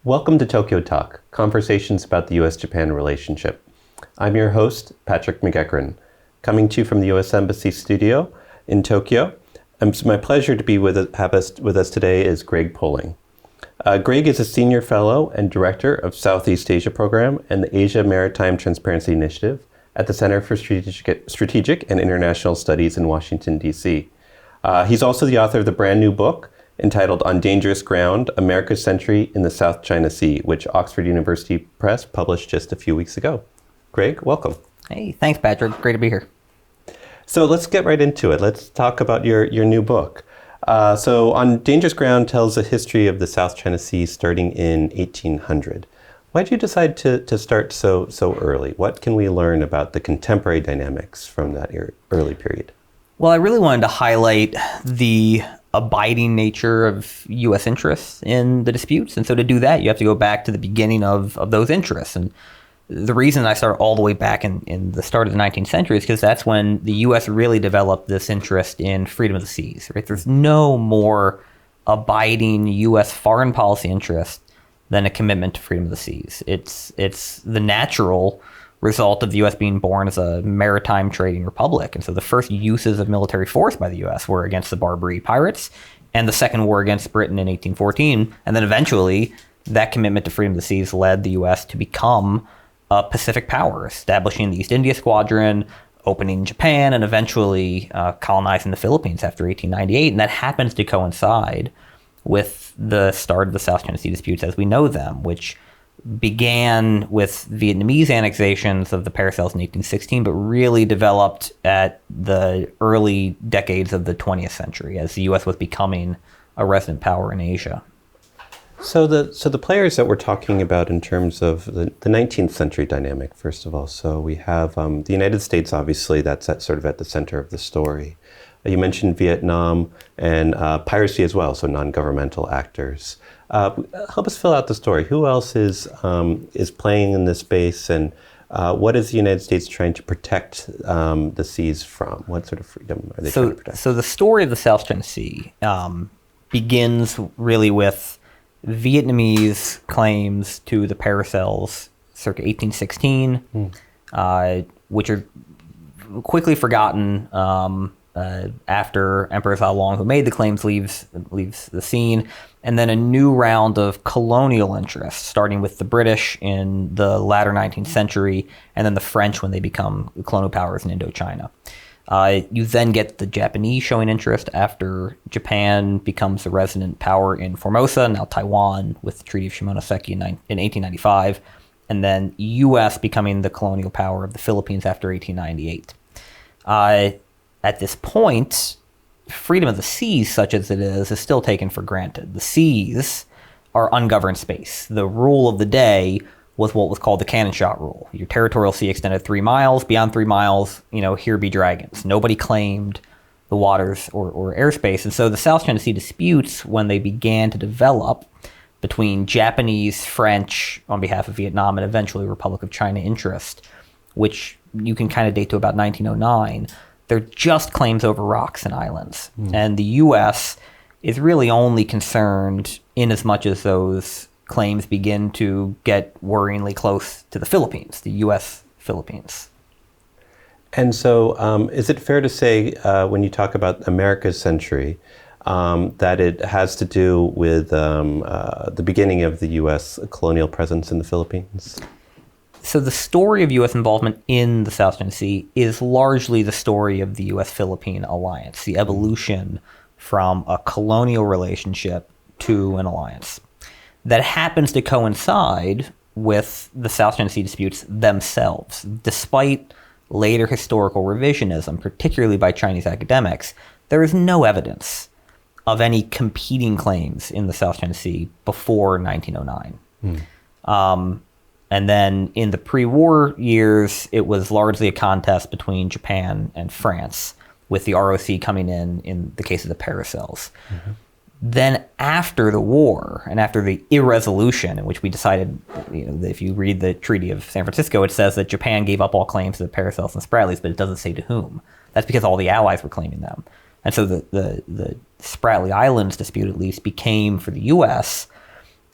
Welcome to Tokyo Talk, conversations about the U.S.-Japan relationship. I'm your host, Patrick McEachran, coming to you from the U.S. Embassy studio in Tokyo. It's my pleasure to be with us today is Greg Poling. Greg is a senior fellow and director of Southeast Asia Program and the Asia Maritime Transparency Initiative at the Center for Strategic and International Studies in Washington, D.C. He's also the author of the brand new book entitled On Dangerous Ground, America's Century in the South China Sea, which Oxford University Press published just a few weeks ago. Greg, welcome. Hey, thanks, Patrick. Great to be here. So let's get right into it. Let's talk about your new book. So On Dangerous Ground tells the history of the South China Sea starting in 1800. Why did you decide to start so early? What can we learn about the contemporary dynamics from that early period? Well, I really wanted to highlight the abiding nature of U.S. interests in the disputes. And so to do that, you have to go back to the beginning of those interests. And the reason I start all the way back in the start of the 19th century is because that's when the U.S. really developed this interest in freedom of the seas. Right? There's no more abiding U.S. foreign policy interest than a commitment to freedom of the seas. It's the natural result of the U.S. being born as a maritime trading republic. And so the first uses of military force by the U.S. were against the Barbary pirates and the second war against Britain in 1814. And then eventually that commitment to freedom of the seas led the U.S. to become a Pacific power, establishing the East India Squadron, opening Japan, and eventually colonizing the Philippines after 1898. And that happens to coincide with the start of the South China Sea disputes as we know them, which began with Vietnamese annexations of the Paracels in 1816, but really developed at the early decades of the 20th century as the U.S. was becoming a resident power in Asia. So the players that we're talking about in terms of the 19th century dynamic, first of all, so we have the United States, obviously, that's sort of at the center of the story. You mentioned Vietnam and piracy as well, so non-governmental actors. Help us fill out the story. Who else is playing in this space, and what is the United States trying to protect the seas from? What sort of freedom are they trying to protect? So the story of the South China Sea begins really with Vietnamese claims to the Paracels circa 1816, which are quickly forgotten after Emperor Zhao Long, who made the claims, leaves the scene. And then a new round of colonial interests, starting with the British in the latter 19th century, and then the French when they become colonial powers in Indochina. You then get the Japanese showing interest after Japan becomes the resident power in Formosa, now Taiwan, with the Treaty of Shimonoseki in 1895, and then U.S. becoming the colonial power of the Philippines after 1898. At this point, freedom of the seas, such as it is still taken for granted. The seas are ungoverned space. The rule of the day was what was called the cannon shot rule. Your territorial sea extended 3 miles. Beyond 3 miles, here be dragons. Nobody claimed the waters or airspace. And so the South China Sea disputes, when they began to develop between Japanese, French, on behalf of Vietnam, and eventually Republic of China interest, which you can kind of date to about 1909, they're just claims over rocks and islands. And the U.S. is really only concerned in as much as those claims begin to get worryingly close to the Philippines, the U.S. Philippines. And so is it fair to say when you talk about America's century that it has to do with the beginning of the U.S. colonial presence in the Philippines? So the story of U.S. involvement in the South China Sea is largely the story of the U.S.-Philippine alliance, the evolution from a colonial relationship to an alliance. That happens to coincide with the South China Sea disputes themselves. Despite later historical revisionism, particularly by Chinese academics, there is no evidence of any competing claims in the South China Sea before 1909. And then in the pre-war years, it was largely a contest between Japan and France, with the ROC coming in the case of the Paracels. Then after the war, and after the irresolution, in which we decided, that if you read the Treaty of San Francisco, it says that Japan gave up all claims to the Paracels and Spratlys, but it doesn't say to whom. That's because all the allies were claiming them. And so the Spratly Islands dispute, at least, became, for the U.S.,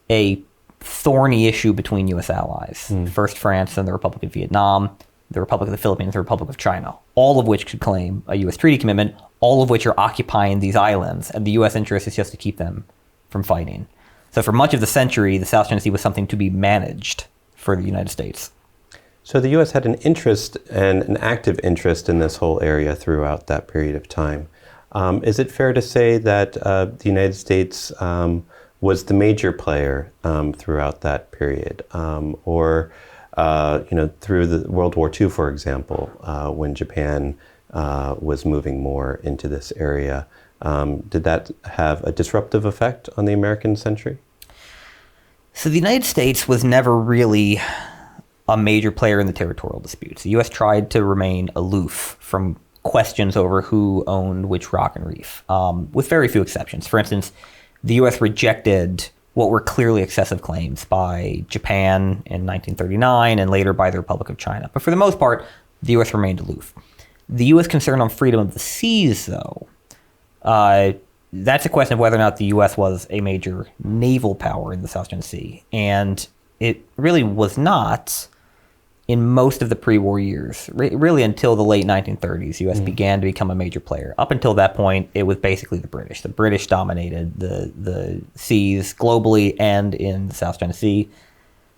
a thorny issue between U.S. allies. First France, then the Republic of Vietnam, the Republic of the Philippines, the Republic of China, all of which could claim a U.S. treaty commitment, all of which are occupying these islands, and the U.S. interest is just to keep them from fighting. So for much of the century, the South China Sea was something to be managed for the United States. So the U.S. had an interest and an active interest in this whole area throughout that period of time. Is it fair to say that the United States was the major player throughout that period, or through the World War II, for example, when Japan was moving more into this area? Did that have a disruptive effect on the American century? So the United States was never really a major player in the territorial disputes. The U.S. tried to remain aloof from questions over who owned which rock and reef, with very few exceptions. For instance, the U.S. rejected what were clearly excessive claims by Japan in 1939 and later by the Republic of China. But for the most part, the U.S. remained aloof. The U.S. concern on freedom of the seas, though, that's a question of whether or not the U.S. was a major naval power in the South China Sea. And it really was not in most of the pre-war years, really until the late 1930s. The U.S. began to become a major player. Up until that point, it was basically the British. The British dominated the seas globally and in the South China Sea.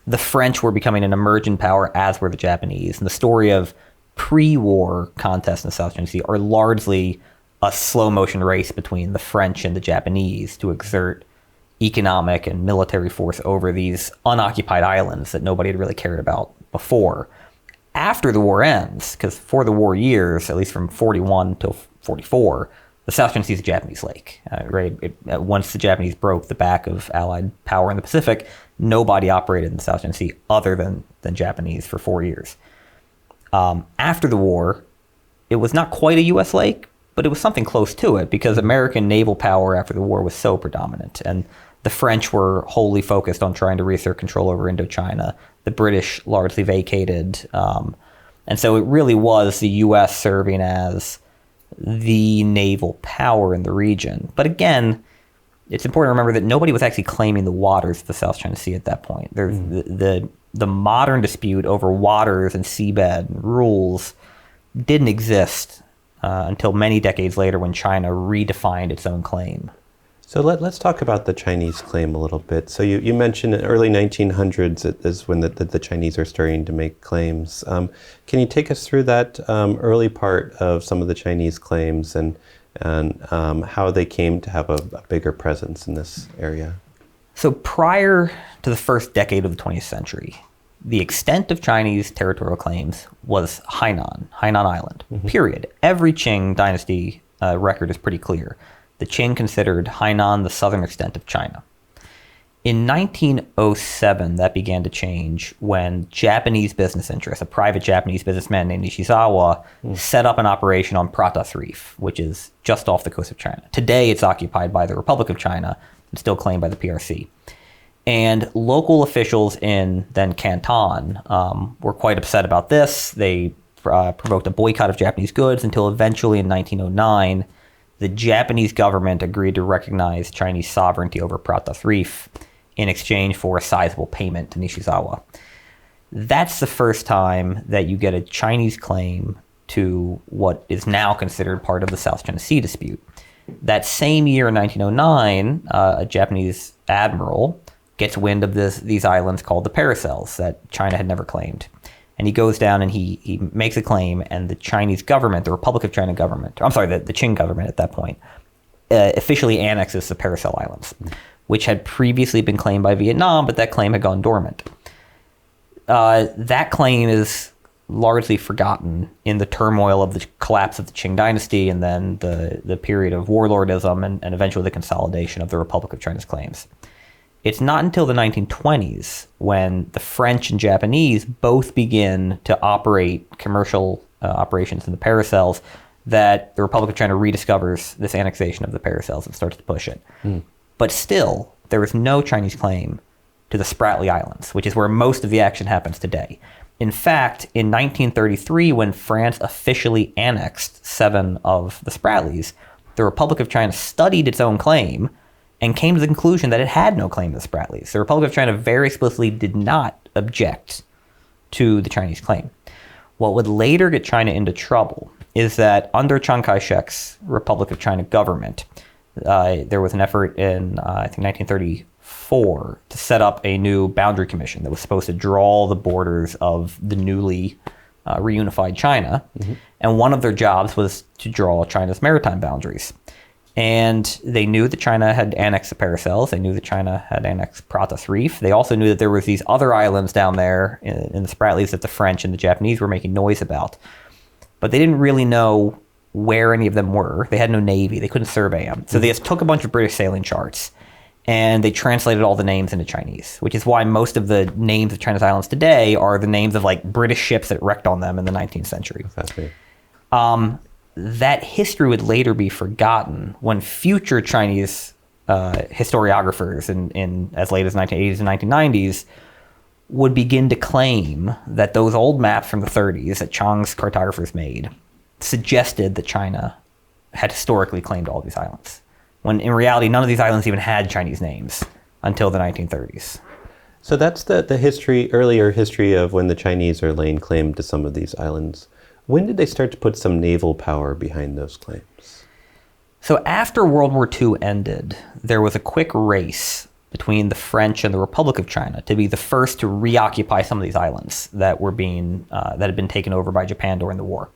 The French were becoming an emergent power, as were the Japanese. And the story of pre-war contests in the South China Sea are largely a slow-motion race between the French and the Japanese to exert economic and military force over these unoccupied islands that nobody had really cared about before. After the war ends, because for the war years, at least from 41 till 44, the South China Sea is a Japanese lake. Once the Japanese broke the back of Allied power in the Pacific, nobody operated in the South China Sea other than Japanese for 4 years. After the war, it was not quite a U.S. lake, but it was something close to it because American naval power after the war was so predominant. And the French were wholly focused on trying to reassert control over Indochina. The British largely vacated. And so it really was the U.S. serving as the naval power in the region. But again, it's important to remember that nobody was actually claiming the waters of the South China Sea at that point. There's the modern dispute over waters and seabed and rules didn't exist until many decades later when China redefined its own claim. So let's talk about the Chinese claim a little bit. So you mentioned in the early 1900s is when the Chinese are starting to make claims. Can you take us through that early part of some of the Chinese claims and how they came to have a bigger presence in this area? So prior to the first decade of the 20th century, the extent of Chinese territorial claims was Hainan Island, period. Every Qing dynasty record is pretty clear. The Qing considered Hainan the southern extent of China. In 1907, that began to change when Japanese business interests, a private Japanese businessman named Nishizawa, set up an operation on Pratas Reef, which is just off the coast of China. Today, it's occupied by the Republic of China and still claimed by the PRC. And local officials in then Canton were quite upset about this. They provoked a boycott of Japanese goods until eventually in 1909, the Japanese government agreed to recognize Chinese sovereignty over Pratas Reef in exchange for a sizable payment to Nishizawa. That's the first time that you get a Chinese claim to what is now considered part of the South China Sea dispute. That same year in 1909, a Japanese admiral gets wind of these islands called the Paracels that China had never claimed. And he goes down and he makes a claim, and the Chinese government, the Republic of China government, the Qing government at that point, officially annexes the Paracel Islands, which had previously been claimed by Vietnam, but that claim had gone dormant. That claim is largely forgotten in the turmoil of the collapse of the Qing dynasty and then the period of warlordism and eventually the consolidation of the Republic of China's claims. It's not until the 1920s when the French and Japanese both begin to operate commercial operations in the Paracels that the Republic of China rediscovers this annexation of the Paracels and starts to push it. But still, there is no Chinese claim to the Spratly Islands, which is where most of the action happens today. In fact, in 1933, when France officially annexed 7 of the Spratlys, the Republic of China studied its own claim and came to the conclusion that it had no claim to the Spratlys. The Republic of China very explicitly did not object to the Chinese claim. What would later get China into trouble is that under Chiang Kai-shek's Republic of China government, there was an effort in, I think, 1934 to set up a new boundary commission that was supposed to draw the borders of the newly reunified China. Mm-hmm. And one of their jobs was to draw China's maritime boundaries. And they knew that China had annexed the Paracels. They knew that China had annexed Pratas Reef. They also knew that there was these other islands down there in the Spratlys that the French and the Japanese were making noise about. But they didn't really know where any of them were. They had no navy. They couldn't survey them. So they just took a bunch of British sailing charts and they translated all the names into Chinese, which is why most of the names of China's islands today are the names of like British ships that wrecked on them in the 19th century. Fascinating. That history would later be forgotten when future Chinese historiographers in as late as 1980s and 1990s would begin to claim that those old maps from the 30s that Chiang's cartographers made suggested that China had historically claimed all these islands, when in reality none of these islands even had Chinese names until the 1930s. So that's the earlier history of when the Chinese are laying claim to some of these islands. When did they start to put some naval power behind those claims? So after World War II ended, there was a quick race between the French and the Republic of China to be the first to reoccupy some of these islands that were that had been taken over by Japan during the war.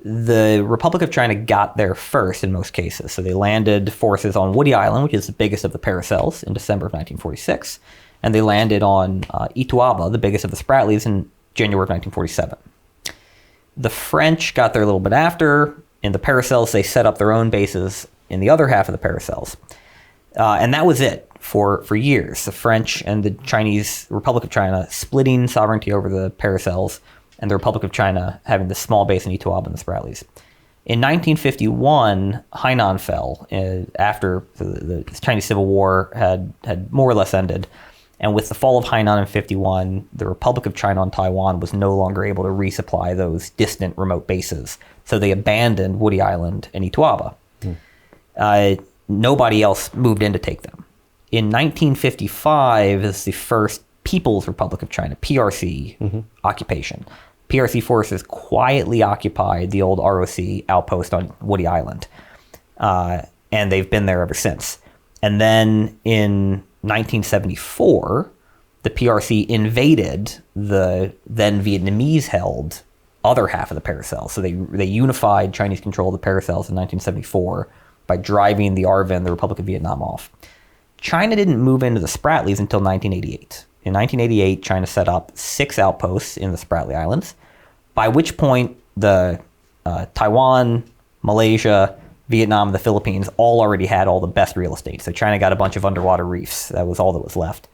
The Republic of China got there first in most cases. So they landed forces on Woody Island, which is the biggest of the Paracels, in December of 1946. And they landed on Ituaba, the biggest of the Spratlys, in January of 1947. The French got there a little bit after. In the Paracels, they set up their own bases in the other half of the Paracels. And that was it for years. The French and the Chinese Republic of China splitting sovereignty over the Paracels, and the Republic of China having this small base in Ituaba and the Spratlys. In 1951, Hainan fell after the Chinese Civil War had more or less ended. And with the fall of Hainan in 1951, the Republic of China on Taiwan was no longer able to resupply those distant remote bases. So they abandoned Woody Island and Ituaba. Nobody else moved in to take them. In 1955 is the first People's Republic of China, PRC, occupation. PRC forces quietly occupied the old ROC outpost on Woody Island. And they've been there ever since. And then in 1974, the PRC invaded the then Vietnamese-held other half of the Paracels. So they unified Chinese control of the Paracels in 1974 by driving the ARVN, the Republic of Vietnam, off. China didn't move into the Spratlys until 1988. In 1988, China set up 6 outposts in the Spratly Islands, by which point the Taiwan, Malaysia, Vietnam, and the Philippines all already had all the best real estate. So China got a bunch of underwater reefs. That was all that was left.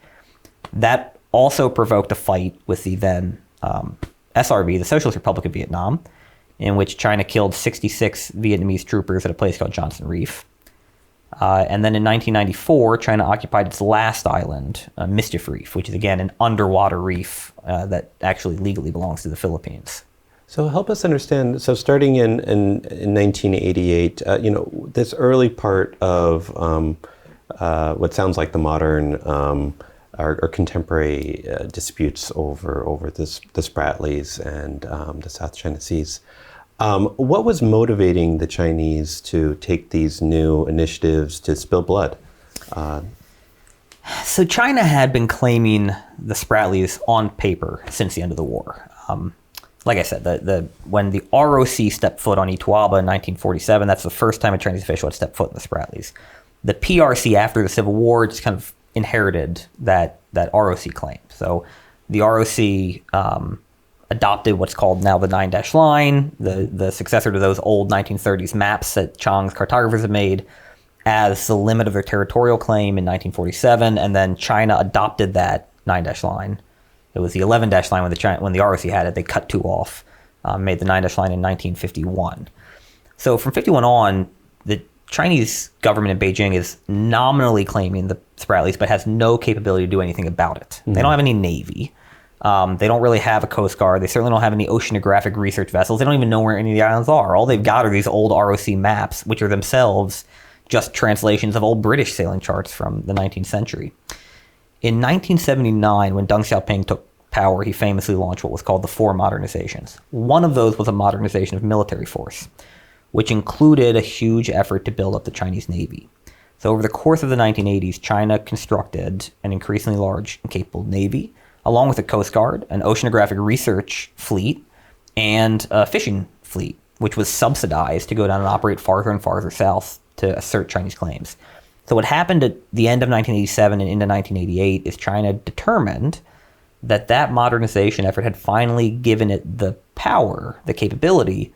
That also provoked a fight with the then SRV, the Socialist Republic of Vietnam, in which China killed 66 Vietnamese troopers at a place called Johnson Reef. And then in 1994, China occupied its last island, Mischief Reef, which is, again, an underwater reef that actually legally belongs to the Philippines. So help us understand, so starting in 1988, this early part of what sounds like the modern or contemporary disputes over the Spratlys and the South China Seas. What was motivating the Chinese to take these new initiatives to spill blood? So China had been claiming the Spratlys on paper since the end of the war. Like I said, when the ROC stepped foot on Ituaba in 1947, that's the first time a Chinese official had stepped foot in the Spratlys. The PRC, after the Civil War, just kind of inherited that ROC claim. So the ROC adopted what's called now the 9-dash line, the successor to those old 1930s maps that Chiang's cartographers had made, as the limit of their territorial claim in 1947, and then China adopted that 9-dash line. It was the 11-dash line when the ROC had it. They cut 2 off, made the 9-dash line in 1951. So from 51 on, the Chinese government in Beijing is nominally claiming the Spratlys, but has no capability to do anything about it. Mm-hmm. They don't have any navy. They don't really have a coast guard. They certainly don't have any oceanographic research vessels. They don't even know where any of the islands are. All they've got are these old ROC maps, which are themselves just translations of old British sailing charts from the 19th century. In 1979, when Deng Xiaoping took power, he famously launched what was called the Four Modernizations. One of those was a modernization of military force, which included a huge effort to build up the Chinese Navy. So over the course of the 1980s, China constructed an increasingly large and capable Navy, along with a Coast Guard, an oceanographic research fleet, and a fishing fleet, which was subsidized to go down and operate farther and farther south to assert Chinese claims. So what happened at the end of 1987 and into 1988 is China determined that that modernization effort had finally given it the power, the capability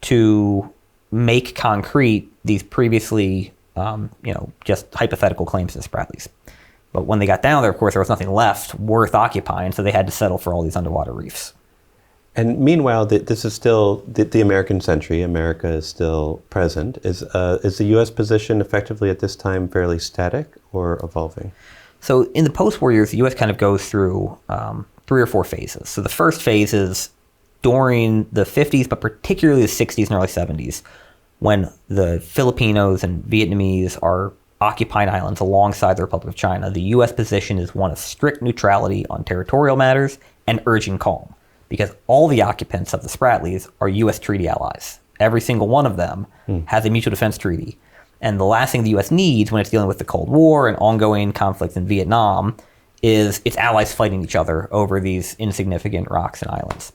to make concrete these previously, just hypothetical claims to the Spratlys. But when they got down there, of course, there was nothing left worth occupying, so they had to settle for all these underwater reefs. And meanwhile, this is still the American century. America is still present. Is the U.S. position effectively at this time fairly static or evolving? So in the post-war years, the U.S. kind of goes through 3 or 4 phases. So the first phase is during the 50s, but particularly the 60s and early 70s, when the Filipinos and Vietnamese are occupying islands alongside the Republic of China. The U.S. position is one of strict neutrality on territorial matters and urging calm, because all the occupants of the Spratlys are U.S. treaty allies. Every single one of them has a mutual defense treaty. And the last thing the U.S. needs when it's dealing with the Cold War and ongoing conflicts in Vietnam is its allies fighting each other over these insignificant rocks and islands.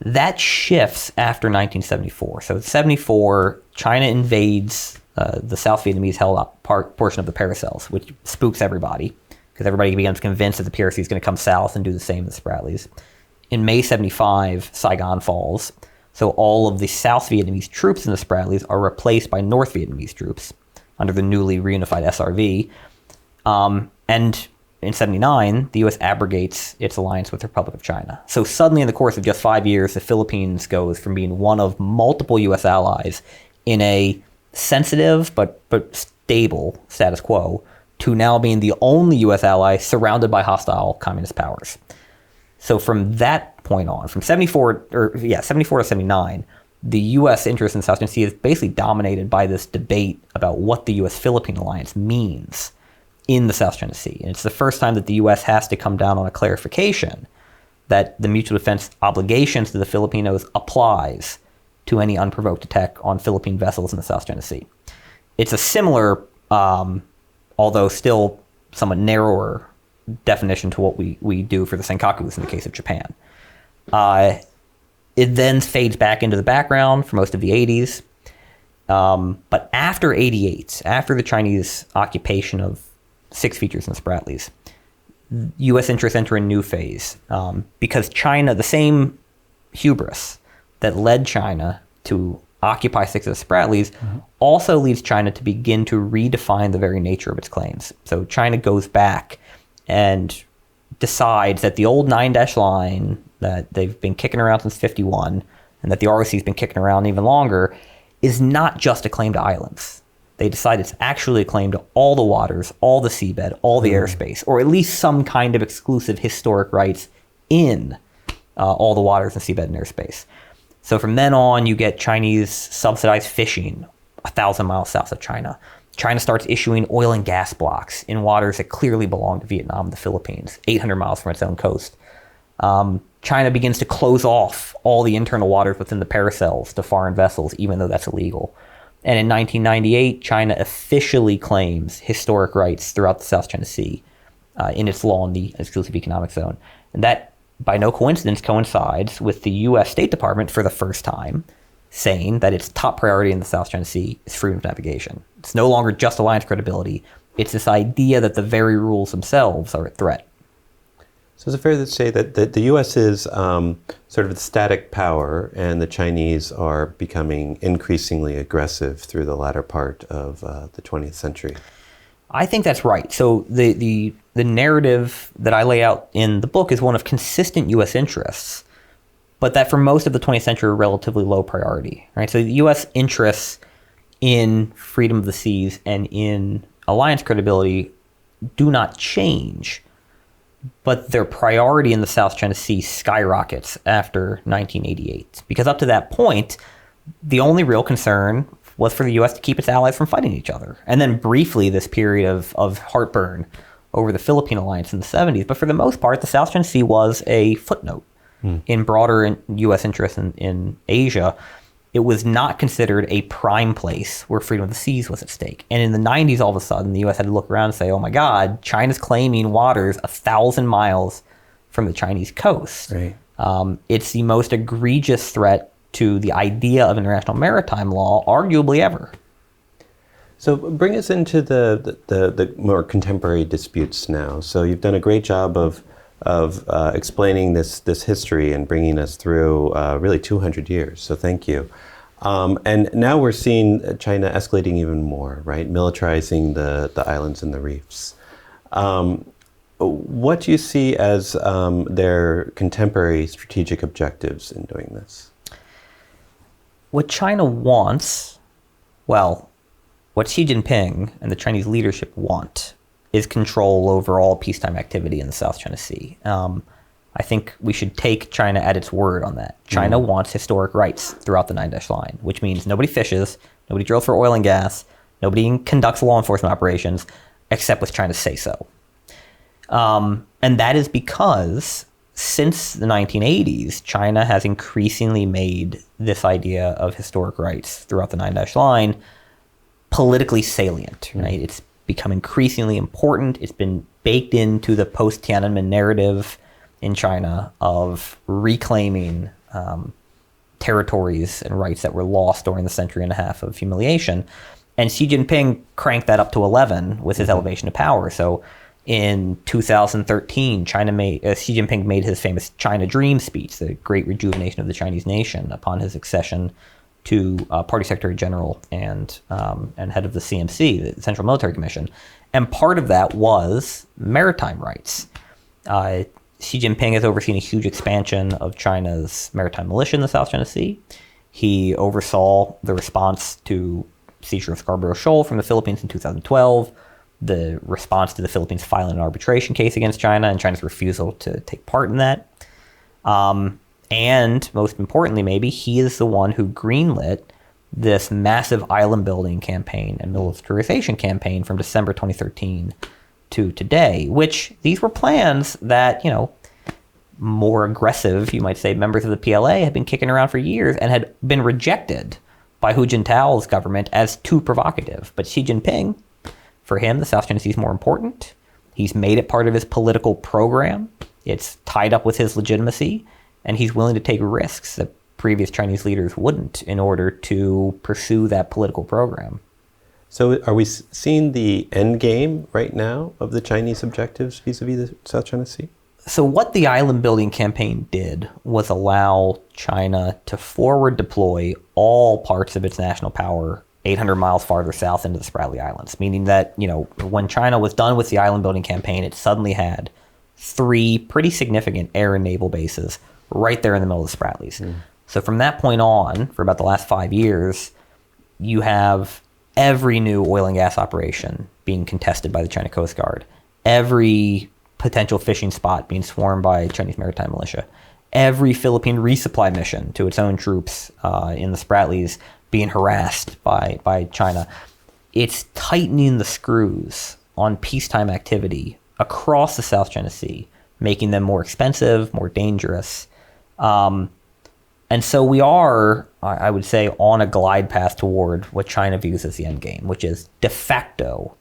That shifts after 1974. So in 74, China invades the South Vietnamese held up portion of the Paracels, which spooks everybody, because everybody becomes convinced that the PRC is going to come south and do the same to the Spratlys. In May 75, Saigon falls. So all of the South Vietnamese troops in the Spratlys are replaced by North Vietnamese troops under the newly reunified SRV. And in 79, the U.S. abrogates its alliance with the Republic of China. So suddenly, in the course of just 5 years, the Philippines goes from being one of multiple U.S. allies in a sensitive but stable status quo to now being the only U.S. ally surrounded by hostile communist powers. So from that point on, from 74 to 79, the U.S. interest in the South China Sea is basically dominated by this debate about what the U.S.-Philippine alliance means in the South China Sea. And it's the first time that the U.S. has to come down on a clarification that the mutual defense obligations to the Filipinos applies to any unprovoked attack on Philippine vessels in the South China Sea. It's a similar, although still somewhat narrower, definition to what we do for the Senkakus in the case of Japan. It then fades back into the background for most of the 80s. But after 88, after the Chinese occupation of 6 features in the Spratlys, U.S. interests enter a new phase because China, the same hubris that led China to occupy 6 of the Spratlys, also leads China to begin to redefine the very nature of its claims. So China goes back and decides that the old 9-dash line that they've been kicking around since 51, and that the ROC's been kicking around even longer, is not just a claim to islands. They decide it's actually a claim to all the waters, all the seabed, all the airspace, or at least some kind of exclusive historic rights in all the waters and seabed and airspace. So from then on, you get Chinese subsidized fishing 1,000 miles south of China. China starts issuing oil and gas blocks in waters that clearly belong to Vietnam and the Philippines, 800 miles from its own coast. China begins to close off all the internal waters within the Paracels to foreign vessels, even though that's illegal. And in 1998, China officially claims historic rights throughout the South China Sea in its law in the exclusive economic zone. And that, by no coincidence, coincides with the U.S. State Department for the first time saying that its top priority in the South China Sea is freedom of navigation. It's no longer just alliance credibility. It's this idea that the very rules themselves are a threat. So is it fair to say that the U.S. is sort of the static power and the Chinese are becoming increasingly aggressive through the latter part of the 20th century? I think that's right. So the narrative that I lay out in the book is one of consistent U.S. interests, but that for most of the 20th century are relatively low priority, right? So the U.S. interests in freedom of the seas and in alliance credibility do not change, but their priority in the South China Sea skyrockets after 1988. Because up to that point, the only real concern was for the U.S. to keep its allies from fighting each other. And then briefly, this period of heartburn over the Philippine alliance in the 70s. But for the most part, the South China Sea was a footnote in broader U.S. interest in Asia. It was not considered a prime place where freedom of the seas was at stake. And in the 90s, all of a sudden, the U.S. had to look around and say, oh my God, China's claiming waters 1,000 miles from the Chinese coast. Right. It's the most egregious threat to the idea of international maritime law, arguably ever. So bring us into the more contemporary disputes now. So you've done a great job of explaining this history and bringing us through really 200 years. So thank you. And now we're seeing China escalating even more, right? Militarizing the islands and the reefs. What do you see as their contemporary strategic objectives in doing this? What China wants, well, what Xi Jinping and the Chinese leadership want is control over all peacetime activity in the South China Sea. I think we should take China at its word on that. China wants historic rights throughout the Nine Dash Line, which means nobody fishes, nobody drills for oil and gas, nobody conducts law enforcement operations, except with China's say-so. And that is because since the 1980s, China has increasingly made this idea of historic rights throughout the Nine Dash Line politically salient, right? It's become increasingly important. It's been baked into the post-Tiananmen narrative in China of reclaiming territories and rights that were lost during the century and a half of humiliation. And Xi Jinping cranked that up to 11 with his elevation to power. So in 2013, Xi Jinping made his famous China Dream speech, the great rejuvenation of the Chinese nation, upon his accession to Party Secretary General and head of the CMC, the Central Military Commission. And part of that was maritime rights. Xi Jinping has overseen a huge expansion of China's maritime militia in the South China Sea. He oversaw the response to seizure of Scarborough Shoal from the Philippines in 2012, the response to the Philippines filing an arbitration case against China and China's refusal to take part in that. And most importantly, maybe, he is the one who greenlit this massive island building campaign and militarization campaign from December 2013 to today, which these were plans that, more aggressive, you might say, members of the PLA had been kicking around for years and had been rejected by Hu Jintao's government as too provocative. But Xi Jinping, for him, the South China Sea is more important. He's made it part of his political program. It's tied up with his legitimacy, and he's willing to take risks that previous Chinese leaders wouldn't in order to pursue that political program. So are we seeing the end game right now of the Chinese objectives vis-a-vis the South China Sea? So what the island building campaign did was allow China to forward deploy all parts of its national power 800 miles farther south into the Spratly Islands, meaning that, when China was done with the island building campaign, it suddenly had 3 pretty significant air and naval bases right there in the middle of the Spratlys. So from that point on, for about the last 5 years, you have every new oil and gas operation being contested by the China Coast Guard, every potential fishing spot being swarmed by Chinese maritime militia, every Philippine resupply mission to its own troops in the Spratlys being harassed by China. It's tightening the screws on peacetime activity across the South China Sea, making them more expensive, more dangerous. And so we are, I would say, on a glide path toward what China views as the end game, which is de facto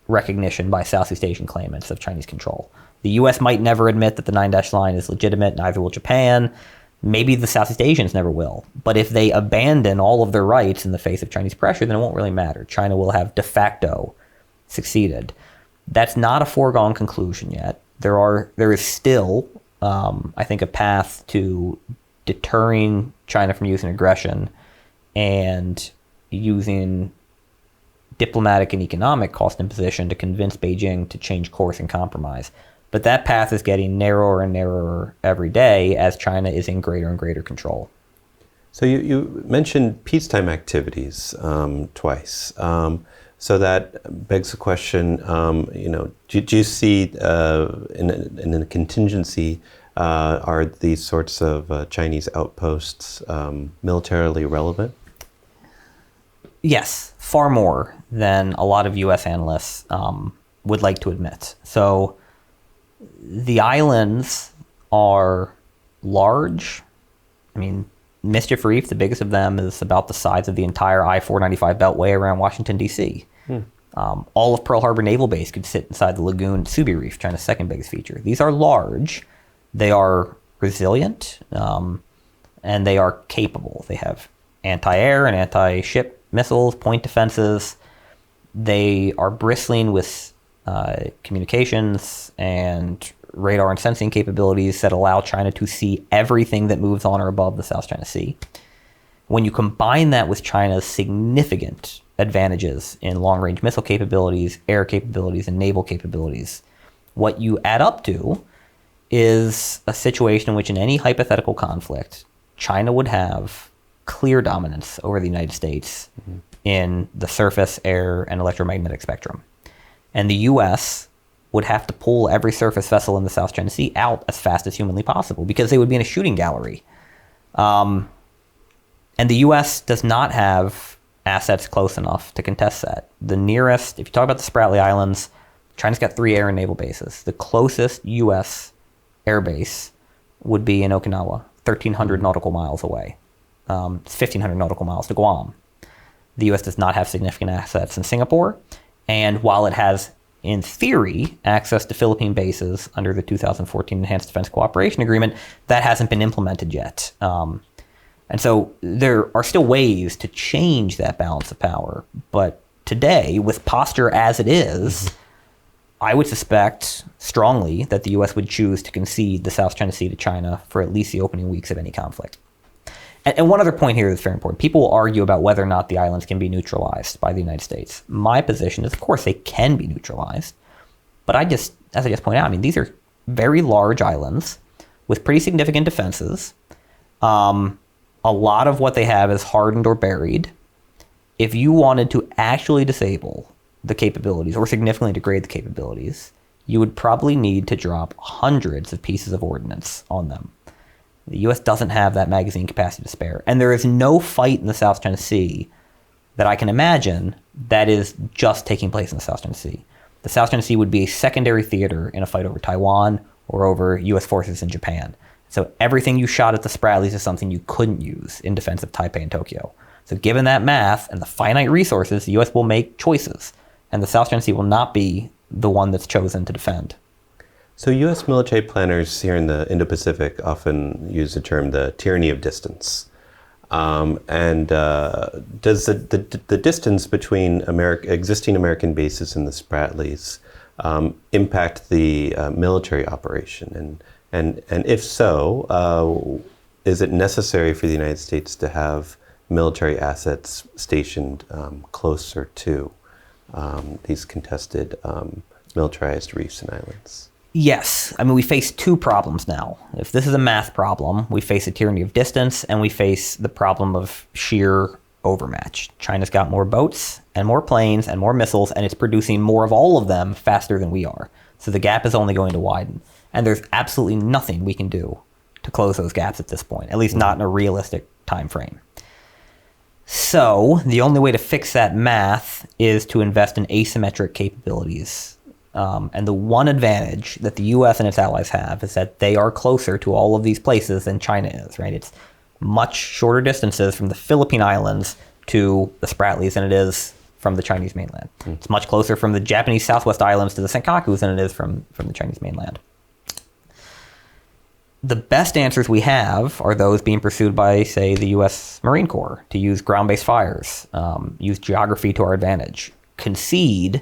recognition by Southeast Asian claimants of Chinese control. The U.S. might never admit that the Nine Dash Line is legitimate, neither will Japan. Maybe the Southeast Asians never will. But if they abandon all of their rights in the face of Chinese pressure, then it won't really matter. China will have de facto succeeded. That's not a foregone conclusion yet. There is still, I think, a path to deterring China from using aggression and using diplomatic and economic cost imposition to convince Beijing to change course and compromise. But that path is getting narrower and narrower every day as China is in greater and greater control. So you mentioned peacetime activities twice. So that begs the question, do you see in a contingency, are these sorts of Chinese outposts militarily relevant? Yes, far more than a lot of U.S. analysts would like to admit. So the islands are large. I mean, Mischief Reef, the biggest of them, is about the size of the entire I-495 beltway around Washington, D.C. All of Pearl Harbor Naval Base could sit inside the lagoon at Subi Reef, China's second biggest feature. These are large. They are resilient, and they are capable. They have anti-air and anti-ship missiles, point defenses. They are bristling with communications and radar and sensing capabilities that allow China to see everything that moves on or above the South China Sea. When you combine that with China's significant advantages in long-range missile capabilities, air capabilities, and naval capabilities, what you add up to is a situation in which in any hypothetical conflict, China would have clear dominance over the United States in the surface, air, and electromagnetic spectrum. And the U.S. would have to pull every surface vessel in the South China Sea out as fast as humanly possible because they would be in a shooting gallery. And the U.S. does not have assets close enough to contest that. The nearest, if you talk about the Spratly Islands, China's got 3 air and naval bases. The closest U.S. air base would be in Okinawa, 1,300 nautical miles away. It's 1,500 nautical miles to Guam. The U.S. does not have significant assets in Singapore. And while it has, in theory, access to Philippine bases under the 2014 Enhanced Defense Cooperation Agreement, that hasn't been implemented yet. And so there are still ways to change that balance of power. But today, with posture as it is, I would suspect strongly that the U.S. would choose to concede the South China Sea to China for at least the opening weeks of any conflict. And one other point here that's very important. People will argue about whether or not the islands can be neutralized by the United States. My position is, of course, they can be neutralized. But as I just pointed out, I mean, these are very large islands with pretty significant defenses. A lot of what they have is hardened or buried. If you wanted to actually disable the capabilities or significantly degrade the capabilities, you would probably need to drop hundreds of pieces of ordnance on them. The U.S. doesn't have that magazine capacity to spare. And there is no fight in the South China Sea that I can imagine that is just taking place in the South China Sea. The South China Sea would be a secondary theater in a fight over Taiwan or over U.S. forces in Japan. So everything you shot at the Spratlys is something you couldn't use in defense of Taipei and Tokyo. So given that math and the finite resources, the U.S. will make choices. And the South China Sea will not be the one that's chosen to defend. So U.S. military planners here in the Indo-Pacific often use the term the tyranny of distance. Does the distance between existing American bases and the Spratlys impact the military operation? And if so, is it necessary for the United States to have military assets stationed closer to these contested militarized reefs and islands? Yes. I mean, we face 2 problems now. If this is a math problem, we face a tyranny of distance, and we face the problem of sheer overmatch. China's got more boats and more planes and more missiles, and it's producing more of all of them faster than we are. So the gap is only going to widen. And there's absolutely nothing we can do to close those gaps at this point, at least not in a realistic time frame. So the only way to fix that math is to invest in asymmetric capabilities. And the one advantage that the U.S. and its allies have is that they are closer to all of these places than China is, right? It's much shorter distances from the Philippine Islands to the Spratlys than it is from the Chinese mainland. It's much closer from the Japanese Southwest Islands to the Senkakus than it is from the Chinese mainland. The best answers we have are those being pursued by, say, the U.S. Marine Corps, to use ground-based fires, use geography to our advantage, concede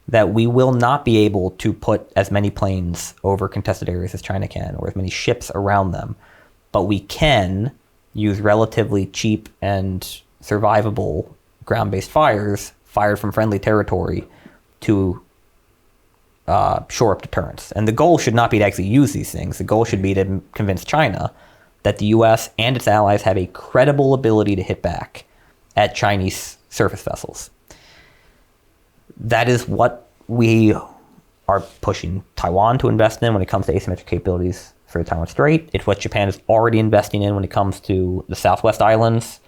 that we will not be able to put as many planes over contested areas as China can, or as many ships around them, but we can use relatively cheap and survivable ground-based fires fired from friendly territory to shore up deterrence. And the goal should not be to actually use these things. The goal should be to convince China that the U.S. and its allies have a credible ability to hit back at Chinese surface vessels. That is what we are pushing Taiwan to invest in when it comes to asymmetric capabilities for the Taiwan Strait. It's what Japan is already investing in when it comes to the Southwest Islands.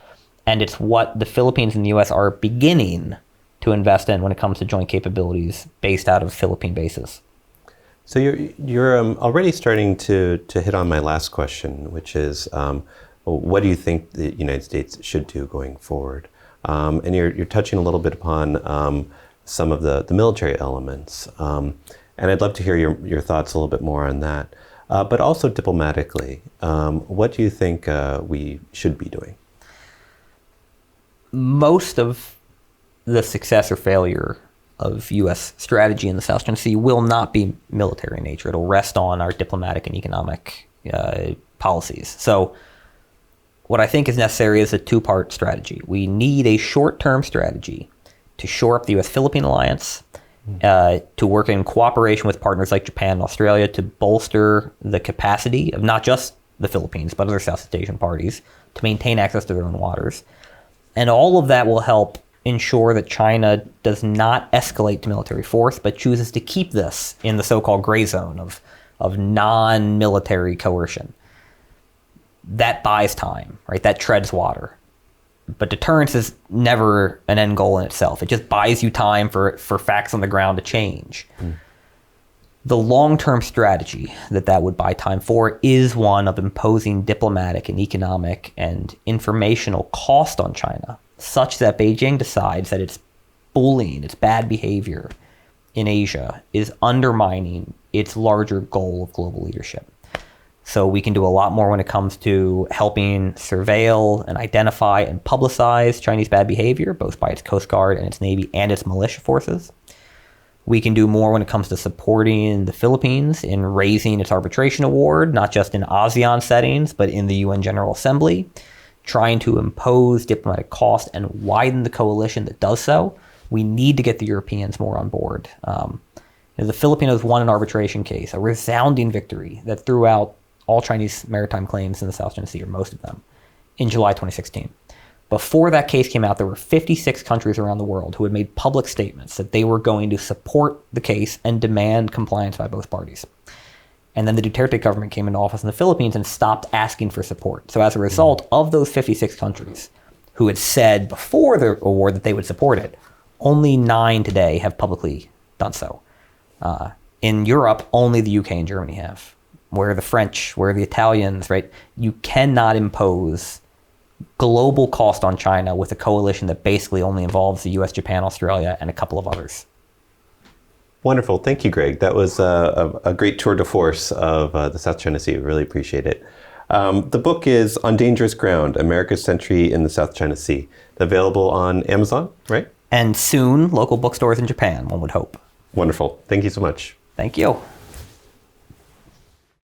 And it's what the Philippines and the U.S. are beginning to invest in when it comes to joint capabilities based out of Philippine bases. So you're already starting to hit on my last question, which is, what do you think the United States should do going forward? And you're touching a little bit upon some of the military elements, and I'd love to hear your thoughts a little bit more on that. But also diplomatically, what do you think we should be doing? Most of the success or failure of U.S. strategy in the South China Sea will not be military in nature. It'll rest on our diplomatic and economic policies. So what I think is necessary is a two-part strategy. We need a short-term strategy to shore up the U.S.-Philippine alliance, to work in cooperation with partners like Japan and Australia to bolster the capacity of not just the Philippines, but other Southeast Asian parties to maintain access to their own waters. And all of that will help ensure that China does not escalate to military force, but chooses to keep this in the so-called gray zone of non-military coercion. That buys time, right? That treads water. But deterrence is never an end goal in itself. It just buys you time for facts on the ground to change. The long-term strategy that would buy time for is one of imposing diplomatic and economic and informational cost on China, such that Beijing decides that its bullying, its bad behavior in Asia is undermining its larger goal of global leadership. So we can do a lot more when it comes to helping surveil and identify and publicize Chinese bad behavior, both by its Coast Guard and its Navy and its militia forces. We can do more when it comes to supporting the Philippines in raising its arbitration award, not just in ASEAN settings, but in the UN General Assembly, trying to impose diplomatic cost and widen the coalition that does so. We need to get the Europeans more on board. The Filipinos won an arbitration case, a resounding victory that threw out all Chinese maritime claims in the South China Sea, or most of them, in July 2016. Before that case came out, there were 56 countries around the world who had made public statements that they were going to support the case and demand compliance by both parties. And then the Duterte government came into office in the Philippines and stopped asking for support. So as a result of those 56 countries who had said before the award that they would support it, only 9 today have publicly done so. In Europe, only the UK and Germany have. Where the French, where the Italians, right? You cannot impose global cost on China with a coalition that basically only involves the US, Japan, Australia, and a couple of others. Wonderful. Thank you, Greg. That was a great tour de force of the South China Sea. Really appreciate it. The book is On Dangerous Ground, America's Century in the South China Sea. Available on Amazon, right? And soon, local bookstores in Japan, one would hope. Wonderful. Thank you so much. Thank you.